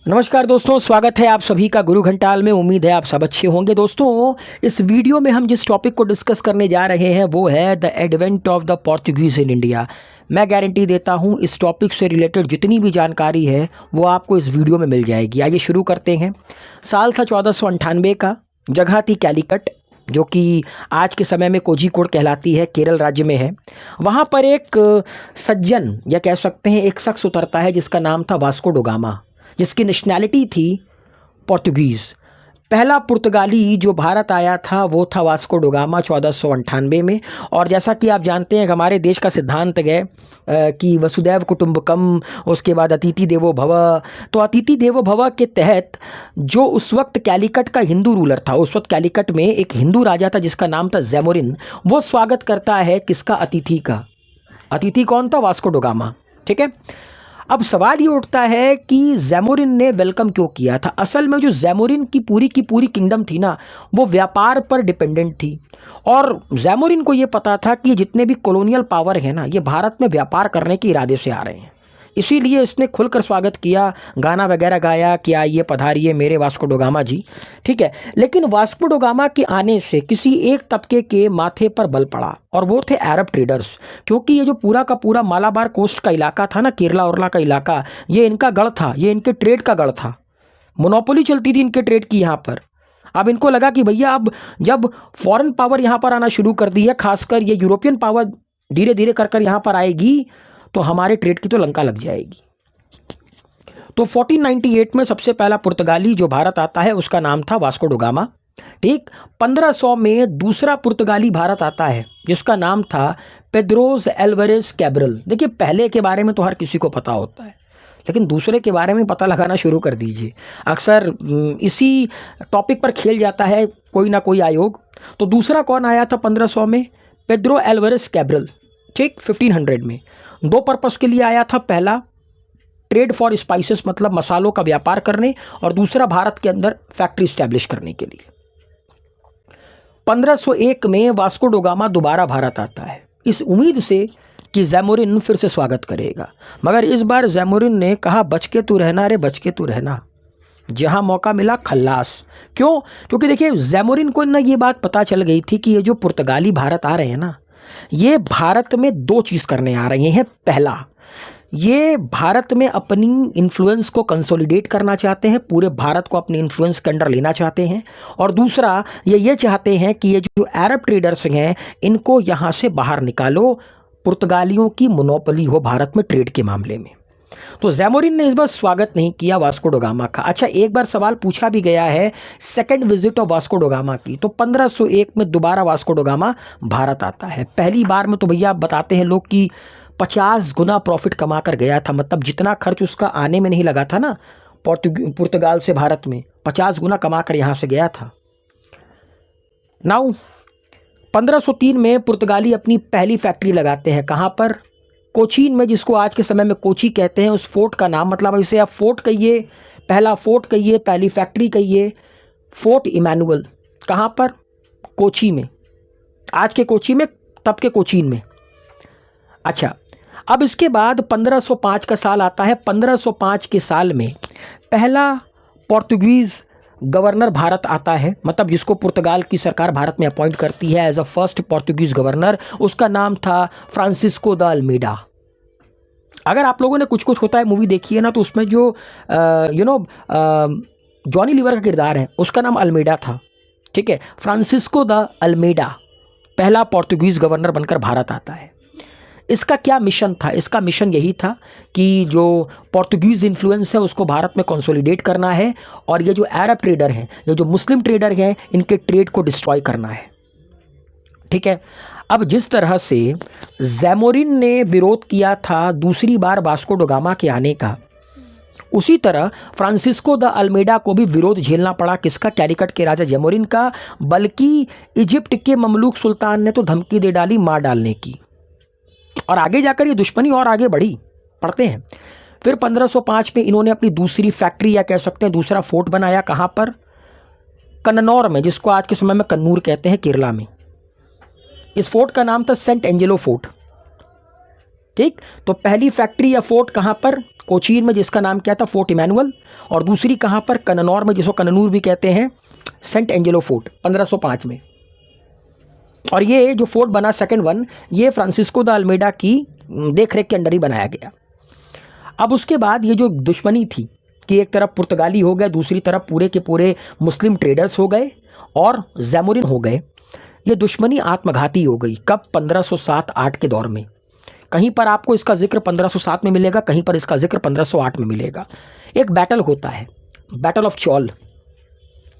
नमस्कार दोस्तों, स्वागत है आप सभी का गुरु घंटाल में। उम्मीद है आप सब अच्छे होंगे। दोस्तों, इस वीडियो में हम जिस टॉपिक को डिस्कस करने जा रहे हैं वो है the advent of the Portuguese in India. मैं गारंटी देता हूं इस टॉपिक से रिलेटेड जितनी भी जानकारी है वो आपको इस वीडियो में मिल जाएगी। आइए शुरू करते हैं। साल था 1498 का, जगह थी कैलीकट, जो कि आज के समय में कोझिकोड कहलाती है, केरल राज्य में है। वहाँ पर एक सज्जन या कह सकते हैं एक शख्स उतरता है जिसका नाम था वास्को ड गामा, जिसकी नेशनैलिटी थी पोर्तुगीज़। पहला पुर्तगाली जो भारत आया था वो था वास्को ड गामा 1498 में। और जैसा कि आप जानते हैं हमारे देश का सिद्धांत है कि वसुदैव कुटुंबकम, उसके बाद अतिथि देवो भव। तो अतिथि देवो भव के तहत जो उस वक्त कैलीकट का हिंदू रूलर था, उस वक्त कैलीकट में एक हिंदू राजा था जिसका नाम था जैमोरिन, वो स्वागत करता है किसका? अतिथि का। अतिथि कौन था? Vasco da Gama. ठीक है। अब सवाल ये उठता है कि जैमोरिन ने वेलकम क्यों किया था। असल में जो जैमोरिन की पूरी किंगडम थी ना, वो व्यापार पर डिपेंडेंट थी। और जैमोरिन को ये पता था कि जितने भी कॉलोनियल पावर है ना, ये भारत में व्यापार करने के इरादे से आ रहे हैं। इसीलिए इसने खुलकर स्वागत किया, गाना वगैरह गाया कि आइए पधारिए मेरे वास्को ड गामा जी। ठीक है। लेकिन वास्को ड गामा के आने से किसी एक तबके के माथे पर बल पड़ा, और वो थे अरब ट्रेडर्स। क्योंकि ये जो पूरा का पूरा मालाबार कोस्ट का इलाका था ना, केरला उरला का इलाका, ये इनका गढ़ था, ये इनके ट्रेड का गढ़ था। मोनोपोली चलती थी इनके ट्रेड की यहाँ पर। अब इनको लगा कि भैया अब जब फॉरेन पावर यहाँ पर आना शुरू कर दी है, खासकर ये यूरोपियन पावर धीरे धीरे कर कर यहाँ पर आएगी, तो हमारे ट्रेड की तो लंका लग जाएगी। तो 1498 में सबसे पहला पुर्तगाली जो भारत आता है उसका नाम था वास्को ड गामा। ठीक। 1500 में दूसरा पुर्तगाली भारत आता है जिसका नाम था पेद्रोस एल्वारेस कैब्रल। देखिए, पहले के बारे में तो हर किसी को पता होता है, लेकिन दूसरे के बारे में पता लगाना शुरू कर दीजिए। अक्सर इसी टॉपिक पर खेल जाता है कोई ना कोई आयोग। तो दूसरा कौन आया था 1500 में? Pedro Alvares Cabral. ठीक। 1500 में दो पर्पस के लिए आया था। पहला, ट्रेड फॉर स्पाइसेस, मतलब मसालों का व्यापार करने, और दूसरा भारत के अंदर फैक्ट्री स्टैब्लिश करने के लिए। 1501 में वास्को ड गामा दोबारा भारत आता है इस उम्मीद से कि जैमोरिन फिर से स्वागत करेगा। मगर इस बार जैमोरिन ने कहा, बच के तू रहना रे, बच के तू रहना, जहां मौका मिला खल्लास। क्यों? क्योंकि देखिए, जैमोरिन को ना ये बात पता चल गई थी कि ये जो पुर्तगाली भारत आ रहे हैं ना, ये भारत में दो चीज़ करने आ रहे हैं। पहला, ये भारत में अपनी इन्फ्लुएंस को कंसोलिडेट करना चाहते हैं, पूरे भारत को अपनी इन्फ्लुएंस के अंडर लेना चाहते हैं। और दूसरा, ये चाहते हैं कि ये जो अरब ट्रेडर्स हैं इनको यहाँ से बाहर निकालो, पुर्तगालियों की मोनोपोली हो भारत में ट्रेड के मामले में। तो जैमोरिन ने इस बार स्वागत नहीं किया वास्को ड गामा का। अच्छा, एक बार सवाल पूछा भी गया है second visit of Vasco da Gama की। तो 1501 में दोबारा वास्को ड गामा भारत आता है। पहली बार में तो भैया बताते हैं लोग कि 50 गुना प्रॉफिट कमा कर गया था। मतलब जितना खर्च उसका आने में नहीं लगा था ना पुर्तगाल से भारत में, 50 गुना कमा कर यहाँ से गया था। नाउ 1503 में पुर्तगाली अपनी पहली फैक्ट्री लगाते हैं। कहाँ पर? कोचीन में, जिसको आज के समय में कोची कहते हैं। उस फोर्ट का नाम, मतलब इसे आप फोर्ट कहिए, पहला फोर्ट कहिए, पहली फैक्ट्री कहिए, फोर्ट इमैनुअल। कहाँ पर? कोची में। आज के कोची में, तब के कोचीन में। अच्छा, अब इसके बाद 1505 का साल आता है। 1505 के साल में पहला पोर्तुगीज़ गवर्नर भारत आता है, मतलब जिसको पुर्तगाल की सरकार भारत में अपॉइंट करती है as a first Portuguese governor. उसका नाम था फ्रांसिस्को द अल्मेडा। अगर आप लोगों ने कुछ कुछ होता है मूवी देखी है ना, तो उसमें जो जॉनी लीवर का किरदार है उसका नाम अल्मेडा था। ठीक है। फ्रांसिस्को द अल्मेडा पहला पोर्तुगीज़ गवर्नर बनकर भारत आता है। इसका क्या मिशन था? इसका मिशन यही था कि जो पोर्तुगीज़ इन्फ्लुएंस है उसको भारत में कंसोलिडेट करना है, और ये जो अरब ट्रेडर हैं, ये जो मुस्लिम ट्रेडर हैं, इनके ट्रेड को डिस्ट्रॉय करना है। ठीक है। अब जिस तरह से जैमोरिन ने विरोध किया था दूसरी बार वास्को ड गामा के आने का, उसी तरह फ्रांसिस्को द अल्मेडा को भी विरोध झेलना पड़ा। किसका? कैलीकट के राजा जैमोरिन का। बल्कि इजिप्ट के ममलूक सुल्तान ने तो धमकी दे डाली मार डालने की, और आगे जाकर ये दुश्मनी और आगे बढ़ी। पढ़ते हैं। फिर 1505 में इन्होंने अपनी दूसरी फैक्ट्री या कह सकते हैं दूसरा फोर्ट बनाया। कहाँ पर? कन्नौर में, जिसको आज के समय में कन्नूर कहते हैं, केरला में। इस फोर्ट का नाम था सेंट एंजेलो फोर्ट। ठीक, तो पहली फैक्ट्री या फोर्ट कहाँ पर, कोचीन में, जिसका नाम क्या था, फोर्ट इमैनुअल। और दूसरी कहाँ पर, कन्नौर में, जिसको कन्नूर भी कहते हैं, सेंट एंजेलो फोर्ट 1505 में। और ये जो फोर्ट बना सेकंड वन, ये फ्रांसिस्को द अल्मेडा की देखरेख के अंडर ही बनाया गया। अब उसके बाद ये जो दुश्मनी थी कि एक तरफ पुर्तगाली हो गए, दूसरी तरफ पूरे के पूरे मुस्लिम ट्रेडर्स हो गए और ज़ैमुरिन हो गए, ये दुश्मनी आत्मघाती हो गई। कब, 1507-8 के दौर में। कहीं पर आपको इसका जिक्र 1507 में मिलेगा, कहीं पर इसका जिक्र 1508 में मिलेगा। एक बैटल होता है, बैटल ऑफ चौल।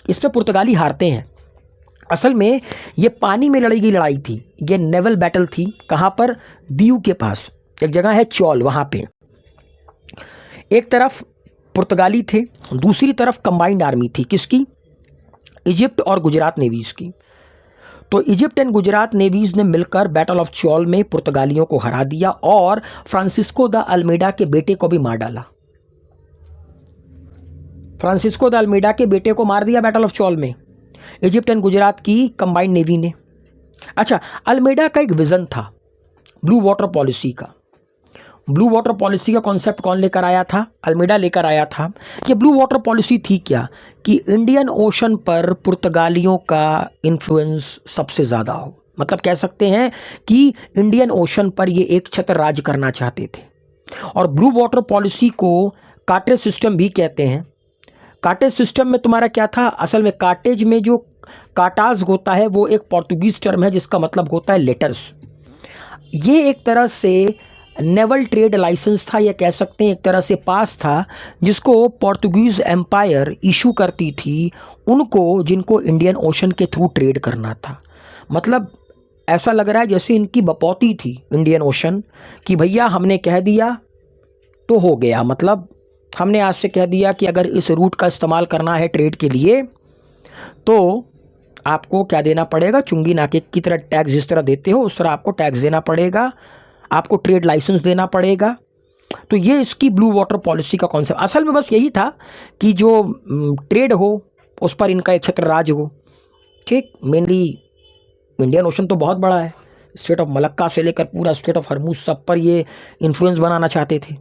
इस पर पुर्तगाली हारते हैं। असल में ये पानी में लड़ी गई लड़ाई थी, ये नेवल बैटल थी। कहाँ पर, दीव के पास एक जगह है चौल, वहाँ पे एक तरफ पुर्तगाली थे, दूसरी तरफ कंबाइंड आर्मी थी। किसकी, इजिप्ट और गुजरात नेवीज़ की। तो इजिप्ट एंड गुजरात नेवीज़ ने मिलकर बैटल ऑफ चौल में पुर्तगालियों को हरा दिया और फ्रांसिस्को द अल्मेडा के बेटे को भी मार डाला। फ्रांसिस्को द अल्मेडा के बेटे को मार दिया बैटल ऑफ चौल में, इजिप्ट एंड गुजरात की कंबाइंड नेवी ने। अच्छा, अल्मेडा का एक विज़न था ब्लू वाटर पॉलिसी का। ब्लू वाटर पॉलिसी का कॉन्सेप्ट कौन लेकर आया था, अल्मेडा लेकर आया था। ये ब्लू वाटर पॉलिसी थी क्या, कि इंडियन ओशन पर पुर्तगालियों का इन्फ्लुएंस सबसे ज़्यादा हो। मतलब कह सकते हैं कि इंडियन ओशन पर ये एक छत्र राज करना चाहते थे। और ब्लू वाटर पॉलिसी को कार्टेज सिस्टम भी कहते हैं। कार्टेज सिस्टम में तुम्हारा क्या था, असल में कार्टेज में जो कार्टाज होता है वो एक पोर्तुगीज़ टर्म है जिसका मतलब होता है लेटर्स। ये एक तरह से नेवल ट्रेड लाइसेंस था, या कह सकते हैं एक तरह से पास था, जिसको पोर्तुगीज़ एम्पायर इशू करती थी उनको, जिनको इंडियन ओशन के थ्रू ट्रेड करना था। मतलब ऐसा लग रहा है जैसे इनकी बपौती थी इंडियन ओशन, कि भैया हमने कह दिया तो हो गया। मतलब हमने आज से कह दिया कि अगर इस रूट का इस्तेमाल करना है ट्रेड के लिए तो आपको क्या देना पड़ेगा, चुंगी नाके की तरह टैक्स जिस तरह देते हो उस तरह आपको टैक्स देना पड़ेगा, आपको ट्रेड लाइसेंस देना पड़ेगा। तो ये इसकी ब्लू वाटर पॉलिसी का कॉन्सेप्ट असल में बस यही था कि जो ट्रेड हो उस पर इनका एक छत्र राज हो। ठीक, मेनली इंडियन ओशन तो बहुत बड़ा है, स्ट्रेट ऑफ मलक्का से लेकर पूरा स्ट्रेट ऑफ हरमुज, सब पर ये इन्फ्लुएंस बनाना चाहते थे।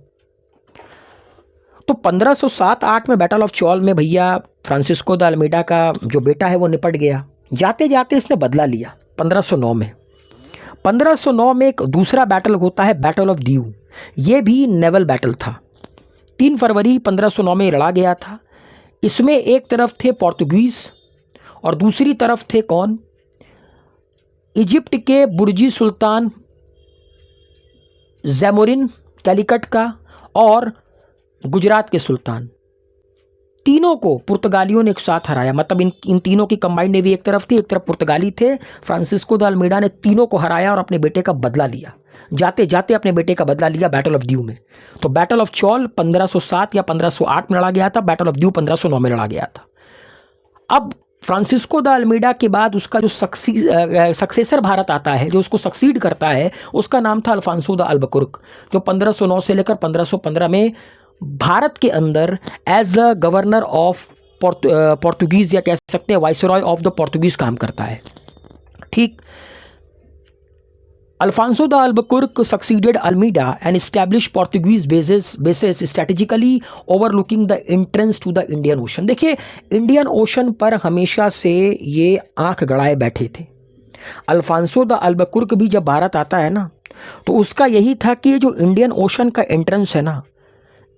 तो 1507-8 में बैटल ऑफ चौल में भैया फ्रांसिस्को द अल्मेडा का जो बेटा है वो निपट गया। जाते जाते इसने बदला लिया 1509 में। 1509 में एक दूसरा बैटल होता है, बैटल ऑफ दीव। ये भी नेवल बैटल था। 3 फरवरी 1509 में लड़ा गया था। इसमें एक तरफ थे पोर्तुगीज़ और दूसरी तरफ थे कौन, इजिप्ट के बुर्जी सुल्तान ज़ैमुरिन कैलिकट का और गुजरात के सुल्तान। तीनों को पुर्तगालियों ने एक साथ हराया। मतलब इन तीनों की कंबाइंड नेवी एक तरफ थी, एक तरफ पुर्तगाली थे। फ्रांसिस्को द अल्मेडा ने तीनों को हराया और अपने बेटे का बदला लिया। जाते जाते अपने बेटे का बदला लिया बैटल ऑफ दीव में। तो बैटल ऑफ चौल 1507 या 1508 में लड़ा गया था, बैटल ऑफ दीव 1509 में लड़ा गया था। अब फ्रांसिस्को द अल्मेडा के बाद उसका जो सक्सेसर भारत आता है, जो उसको सक्सीड करता है, उसका नाम था अल्फांसो द अल्बुकर्क, जो 1509 से लेकर 1515 में भारत के अंदर as a governor of Portuguese या कह सकते हैं वाइसरॉय ऑफ द पोर्तुगीज़ काम करता है। ठीक, Alfonso de Albuquerque succeeded Almeida and establish Portuguese bases strategically overlooking the entrance to the Indian Ocean. देखिए, इंडियन ओशन पर हमेशा से ये आंख गड़ाए बैठे थे। अल्फांसो द अल्बुकर्क भी जब भारत आता है ना, तो उसका यही था कि ये जो इंडियन ओशन का एंट्रेंस है ना,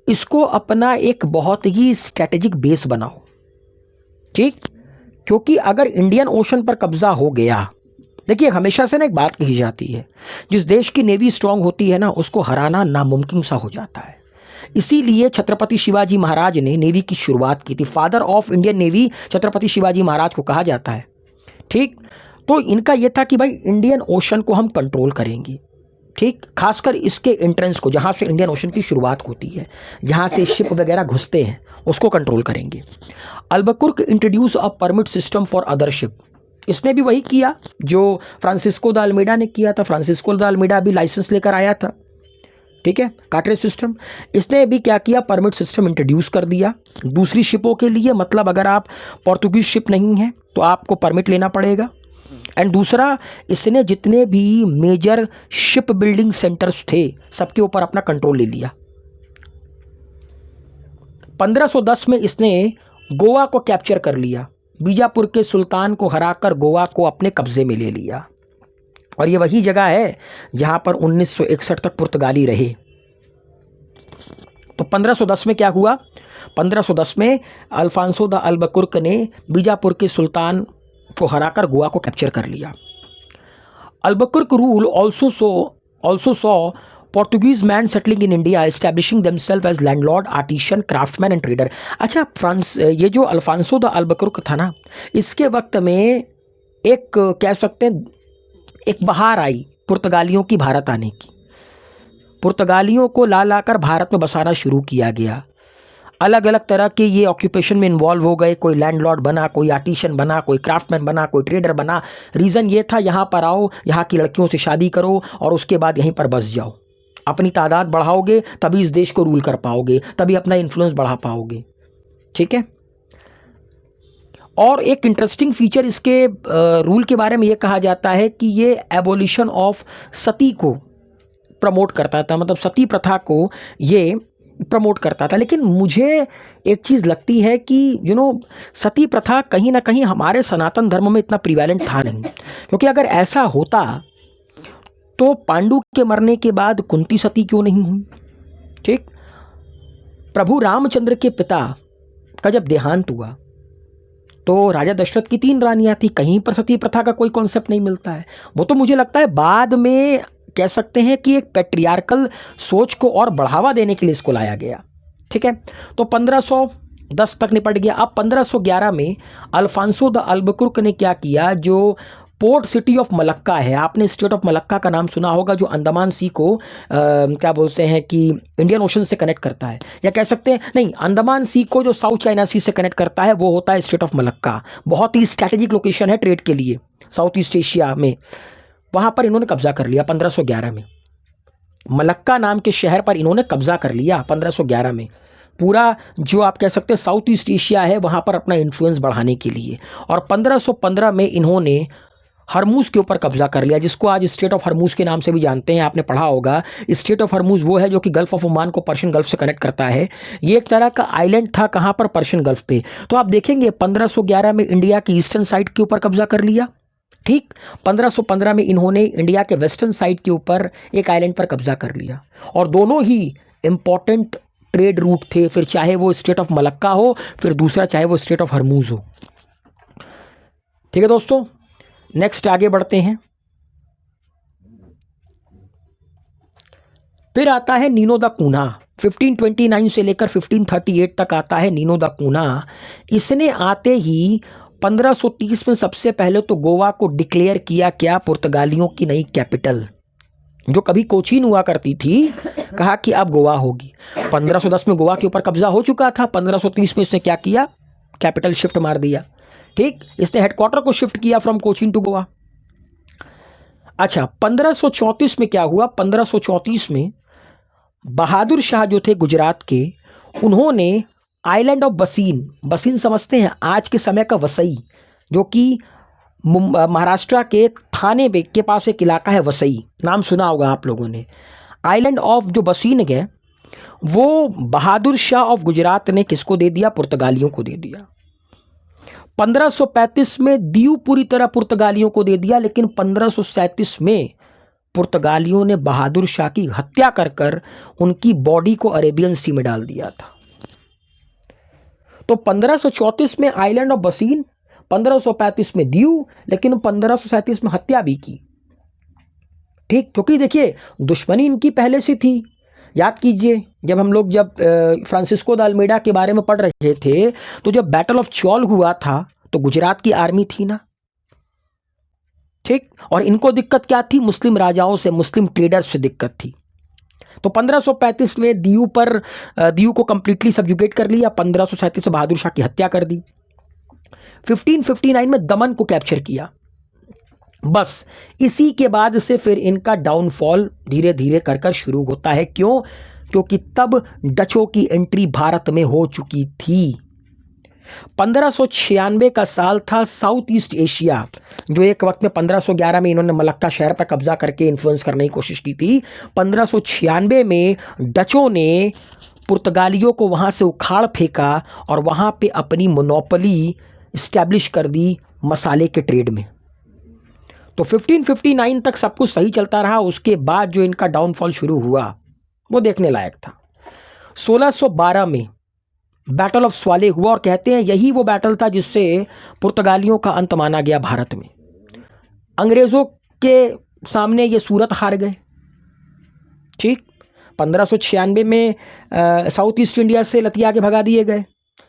इसको अपना एक बहुत ही स्ट्रैटेजिक बेस बनाओ। ठीक, क्योंकि अगर इंडियन ओशन पर कब्जा हो गया, देखिए हमेशा से ना एक बात कही जाती है, जिस देश की नेवी स्ट्रांग होती है ना, उसको हराना नामुमकिन सा हो जाता है। इसीलिए छत्रपति शिवाजी महाराज ने नेवी की शुरुआत की थी। Father of Indian navy Chhatrapati Shivaji Maharaj को कहा जाता है। ठीक, तो इनका यह था कि भाई इंडियन ओशन को हम कंट्रोल करेंगे। ठीक, खासकर इसके एंट्रेंस को, जहाँ से इंडियन ओशन की शुरुआत होती है, जहाँ से शिप वगैरह घुसते हैं, उसको कंट्रोल करेंगे। Albuquerque introduce a permit system for other ship. इसने भी वही किया जो फ्रांसिस्को द अल्मेडा ने किया था। फ्रांसिस्को द अल्मेडा भी लाइसेंस लेकर आया था। ठीक है, कार्टेज सिस्टम। इसने भी क्या किया, परमिट सिस्टम इंट्रोड्यूस कर दिया दूसरी शिपों के लिए। मतलब अगर आप पोर्तुगीज शिप नहीं है तो आपको परमिट लेना पड़ेगा। एंड दूसरा, इसने जितने भी मेजर शिप बिल्डिंग सेंटर्स थे सबके ऊपर अपना कंट्रोल ले लिया। 1510 में इसने गोवा को कैप्चर कर लिया, बीजापुर के सुल्तान को हराकर गोवा को अपने कब्जे में ले लिया। और ये वही जगह है जहां पर 1961 तक पुर्तगाली रहे। तो 1510 में क्या हुआ? 1510 में अल्फांसो द अल्बुकर्क ने बीजापुर के सुल्तान को हराकर गोवा को कैप्चर कर लिया। Albuquerque rule also saw Portuguese man settling in India, establishing themself as landlord, artisan, craftsman and trader. अच्छा, ये जो अल्फांसो द अल्बुकर्क था ना, इसके वक्त में एक कह सकते हैं एक बहार आई पुर्तगालियों की भारत आने की। पुर्तगालियों को ला लाकर भारत में बसाना शुरू किया गया। अलग अलग तरह के ये ऑक्यूपेशन में इन्वॉल्व हो गए। कोई लैंडलॉर्ड बना, कोई आर्टिशन बना, कोई क्राफ्टमैन बना, कोई ट्रेडर बना। रीज़न ये था, यहाँ पर आओ, यहाँ की लड़कियों से शादी करो और उसके बाद यहीं पर बस जाओ। अपनी तादाद बढ़ाओगे तभी इस देश को रूल कर पाओगे, तभी अपना इन्फ्लुएंस बढ़ा पाओगे। ठीक है। और एक इंटरेस्टिंग फीचर इसके रूल के बारे में ये कहा जाता है कि ये एबोलिशन ऑफ सती को प्रमोट करता था, मतलब सती प्रथा को ये प्रमोट करता था। लेकिन मुझे एक चीज़ लगती है कि सती प्रथा कहीं ना कहीं हमारे सनातन धर्म में इतना प्रिवेलेंट था नहीं, क्योंकि अगर ऐसा होता तो पांडु के मरने के बाद कुंती सती क्यों नहीं हुई? ठीक। प्रभु रामचंद्र के पिता का जब देहांत हुआ तो राजा दशरथ की 3 रानियां थी, कहीं पर सती प्रथा का कोई कॉन्सेप्ट नहीं मिलता है। वो तो मुझे लगता है बाद में कह सकते हैं कि एक पैट्रियार्कल सोच को और बढ़ावा देने के लिए इसको लाया गया। ठीक है। तो 1510 तक निपट गया। अब 1511 में अल्फांसो द अल्बुकर्क ने क्या किया, जो पोर्ट सिटी ऑफ मलक्का है, आपने स्टेट ऑफ मलक्का का नाम सुना होगा, जो अंडमान सी को क्या बोलते हैं कि इंडियन ओशन से कनेक्ट करता है, या कह सकते हैं नहीं, अंडमान सी को जो साउथ चाइना सी से कनेक्ट करता है वो होता है स्टेट ऑफ मलक्का। बहुत ही स्ट्रैटेजिक लोकेशन है ट्रेड के लिए साउथ ईस्ट एशिया में। वहाँ पर इन्होंने कब्जा कर लिया 1511 में। मलक्का नाम के शहर पर इन्होंने कब्जा कर लिया 1511 में। पूरा जो आप कह सकते हैं साउथ ईस्ट एशिया है वहाँ पर अपना इन्फ्लुएंस बढ़ाने के लिए। और 1515 में इन्होंने हरमूज के ऊपर कब्जा कर लिया, जिसको आज स्टेट ऑफ हरमूज के नाम से भी जानते हैं। आपने पढ़ा होगा, स्टेट ऑफ हरमूज वो है जो कि गल्फ ऑफ ओमान को पर्शियन गल्फ से कनेक्ट करता है। ये एक तरह का आइलैंड था, कहाँ पर? पर्शियन गल्फ पे। तो आप देखेंगे 1511 में इंडिया की ईस्टर्न साइड के ऊपर कब्जा कर लिया। ठीक। 1515 में इन्होंने इंडिया के वेस्टर्न साइड के ऊपर एक आइलैंड पर कब्जा कर लिया। और दोनों ही इंपॉर्टेंट ट्रेड रूट थे, फिर चाहे वो स्टेट ऑफ मलक्का हो, फिर दूसरा चाहे वो स्टेट ऑफ हरमूज हो। ठीक है दोस्तों, नेक्स्ट आगे बढ़ते हैं। फिर आता है नीनो द कूना। 1529 से लेकर 1538 तक आता है नीनो द कूना। इसने आते ही 1530 में सबसे पहले तो गोवा को डिक्लेयर किया क्या? पुर्तगालियों की नई कैपिटल, जो कभी कोचीन हुआ करती थी, कहा कि अब गोवा होगी। 1510 में गोवा के ऊपर कब्जा हो चुका था। 1530 में इसने क्या किया? कैपिटल शिफ्ट मार दिया। ठीक। इसने हेडक्वार्टर को शिफ्ट किया फ्रॉम कोचीन टू गोवा। अच्छा, 1534 में क्या हुआ? 1534 में बहादुर शाह जो थे गुजरात के, उन्होंने आइलैंड ऑफ बसीन, बसीन समझते हैं आज के समय का वसई, जो कि महाराष्ट्र के थाने के पास एक इलाका है वसई, नाम सुना होगा आप लोगों ने। आइलैंड ऑफ जो बसीन है वो बहादुर शाह ऑफ गुजरात ने किसको दे दिया? पुर्तगालियों को दे दिया। 1535 में दीव पूरी तरह पुर्तगालियों को दे दिया, लेकिन 1537 में पुर्तगालियों ने बहादुर शाह की हत्या कर कर उनकी बॉडी को अरेबियन सी में डाल दिया था। तो 1534 में आइलैंड ऑफ बसीन, 1535 में दीव, लेकिन 1537 में हत्या भी की। ठीक। क्योंकि देखिए दुश्मनी इनकी पहले से थी। याद कीजिए, जब फ्रांसिस्को द अल्मेडा के बारे में पढ़ रहे थे, तो जब बैटल ऑफ चौल हुआ था तो गुजरात की आर्मी थी ना। ठीक। और इनको दिक्कत क्या थी? मुस्लिम राजाओं से, मुस्लिम ट्रेडर्स से दिक्कत थी। तो 1535 में दीव को कंप्लीटली सब्जुगेट कर लिया। 1537 में बहादुर शाह की हत्या कर दी। 1559 में दमन को कैप्चर किया। बस इसी के बाद से फिर इनका डाउनफॉल धीरे धीरे कर कर शुरू होता है। क्यों? क्योंकि तब डचों की एंट्री भारत में हो चुकी थी। 1596 का साल था। साउथ ईस्ट एशिया, जो एक वक्त में 1511 में इन्होंने मलक्का शहर पर कब्जा करके इन्फ्लुएंस करने की कोशिश की थी, 1596 में डचों ने पुर्तगालियों को वहाँ से उखाड़ फेंका और वहाँ पे अपनी मोनोपोली इस्टेब्लिश कर दी मसाले के ट्रेड में। तो 1559 तक सब कुछ सही चलता रहा। उसके बाद जो इनका डाउनफॉल शुरू हुआ वो देखने लायक था। 1612 में बैटल ऑफ स्वाले हुआ और कहते हैं यही वो बैटल था जिससे पुर्तगालियों का अंत माना गया भारत में। अंग्रेज़ों के सामने ये सूरत हार गए। ठीक, 1596 में साउथ ईस्ट इंडिया से लतिया के भगा दिए गए।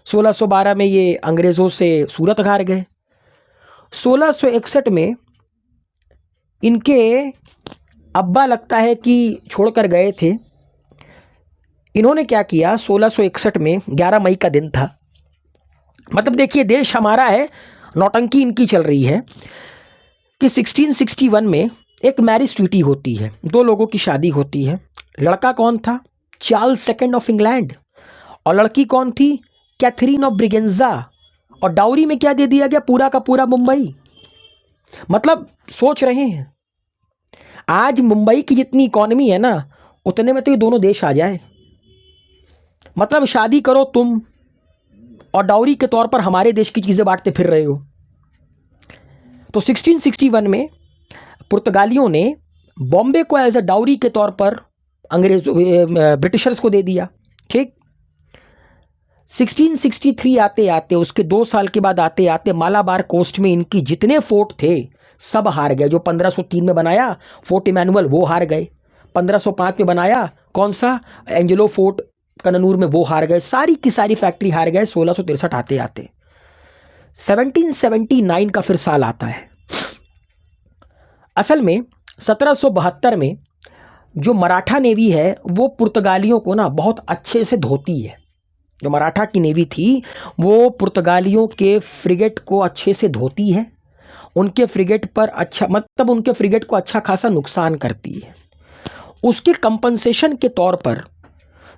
1612 में ये अंग्रेज़ों से सूरत हार गए। 1661 में इनके अब्बा लगता है कि छोड़कर गए थे। इन्होंने क्या किया, 1661 में 11 मई का दिन था। मतलब देखिए, देश हमारा है, नौटंकी इनकी चल रही है कि 1661 में एक मैरिज ट्रीटी होती है, दो लोगों की शादी होती है। लड़का कौन था? Charles second of England. और लड़की कौन थी? Catherine of Braganza. और डाउरी में क्या दे दिया गया? पूरा का पूरा मुंबई। मतलब सोच रहे हैं, आज मुंबई की जितनी इकॉनमी है ना, उतने में तो ये दोनों देश आ जाए। मतलब शादी करो तुम और डाउरी के तौर पर हमारे देश की चीज़ें बांटते फिर रहे हो। तो 1661 में पुर्तगालियों ने बॉम्बे को एज अ डाउरी के तौर पर ब्रिटिशर्स को दे दिया। ठीक, 1663 आते आते, उसके 2 साल के बाद आते आते मालाबार कोस्ट में इनकी जितने फोर्ट थे सब हार गए। जो 1503 में बनाया फोर्ट इमैनुअल, वो हार गए। 1505 में बनाया कौन सा, एंजेलो फोर्ट कन्नूर में, वो हार गए। सारी की सारी फैक्ट्री हार गए 1663 आते आते। 1779 का फिर साल आता है। असल में 1772 में जो मराठा नेवी है वो पुर्तगालियों को ना बहुत अच्छे से धोती है। जो मराठा की नेवी थी वो पुर्तगालियों के फ्रिगेट को अच्छे से धोती है। उनके फ्रिगेट पर अच्छा, मतलब उनके फ्रिगेट को अच्छा खासा नुकसान करती है। उसके कंपनसेशन के तौर पर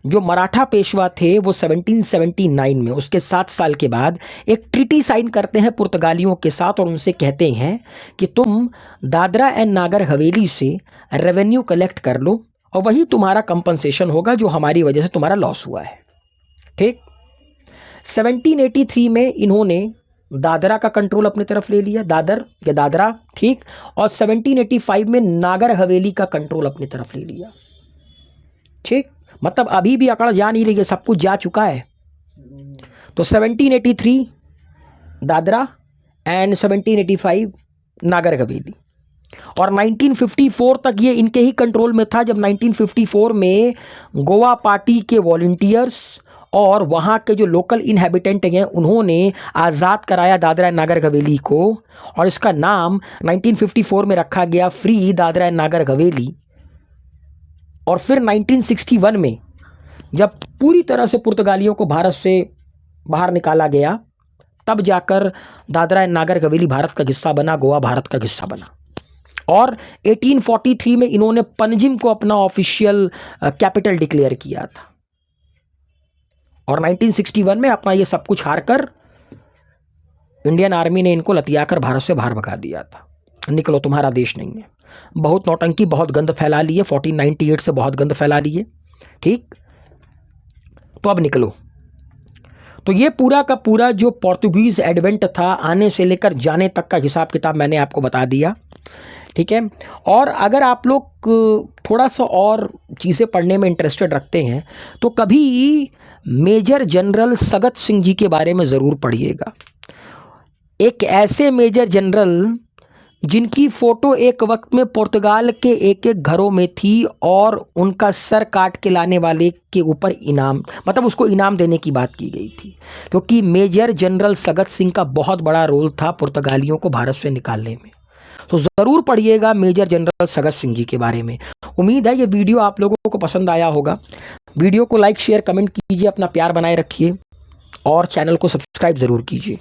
जो मराठा पेशवा थे वो 1779 में, उसके 7 साल के बाद एक ट्रीटी साइन करते हैं पुर्तगालियों के साथ और उनसे कहते हैं कि तुम दादरा एंड नागर हवेली से रेवेन्यू कलेक्ट कर लो और वही तुम्हारा कंपनसेशन होगा जो हमारी वजह से तुम्हारा लॉस हुआ है। ठीक, 1783 में इन्होंने दादरा का कंट्रोल अपनी तरफ ले लिया, दादर या दादरा। ठीक, और 1785 में नागर हवेली का कंट्रोल अपनी तरफ ले लिया। ठीक, मतलब अभी भी अकड़ जा नहीं रही है, सब कुछ जा चुका है। तो 1783 दादरा एंड 1785 नागर हवेली। और 1954 तक ये इनके ही कंट्रोल में था, जब 1954 में गोवा पार्टी के वॉलंटियर्स और वहाँ के जो लोकल इनहैबिटेंट हैं उन्होंने आज़ाद कराया दादरा एंड नागर हवेली को, और इसका नाम 1954 में रखा गया फ्री दादरा एंड नागर हवेली। और फिर 1961 में जब पूरी तरह से पुर्तगालियों को भारत से बाहर निकाला गया, तब जाकर दादरा एंड नागर हवेली भारत का हिस्सा बना, गोवा भारत का हिस्सा बना। और 1843 में इन्होंने पनजिम को अपना ऑफिशियल कैपिटल डिक्लेयर किया था। और 1961 में अपना ये सब कुछ हार कर इंडियन आर्मी ने इनको लतियाकर भारत से बाहर भगा दिया था। निकलो, तुम्हारा देश नहीं है। बहुत नौटंकी, बहुत गंद फैला ली है। 1498 से बहुत गंद फैला ली है। ठीक, तो अब निकलो। तो ये पूरा का पूरा जो पोर्तुगीज़ एडवेंट था, आने से लेकर जाने तक का हिसाब किताब मैंने आपको बता दिया। ठीक है, और अगर आप लोग थोड़ा सा और चीज़ें पढ़ने में इंटरेस्टेड रखते हैं तो कभी मेजर जनरल सगत सिंह जी के बारे में ज़रूर पढ़िएगा। एक ऐसे मेजर जनरल जिनकी फ़ोटो एक वक्त में पुर्तगाल के एक एक घरों में थी और उनका सर काट के लाने वाले के ऊपर इनाम, मतलब उसको इनाम देने की बात की गई थी, क्योंकि मेजर जनरल सगत सिंह का बहुत बड़ा रोल था पुर्तगालियों को भारत से निकालने में। तो ज़रूर पढ़िएगा मेजर जनरल सगत सिंह जी के बारे में। उम्मीद है ये वीडियो आप लोगों को पसंद आया होगा। वीडियो को लाइक, शेयर, कमेंट कीजिए, अपना प्यार बनाए रखिए और चैनल को सब्सक्राइब ज़रूर कीजिए।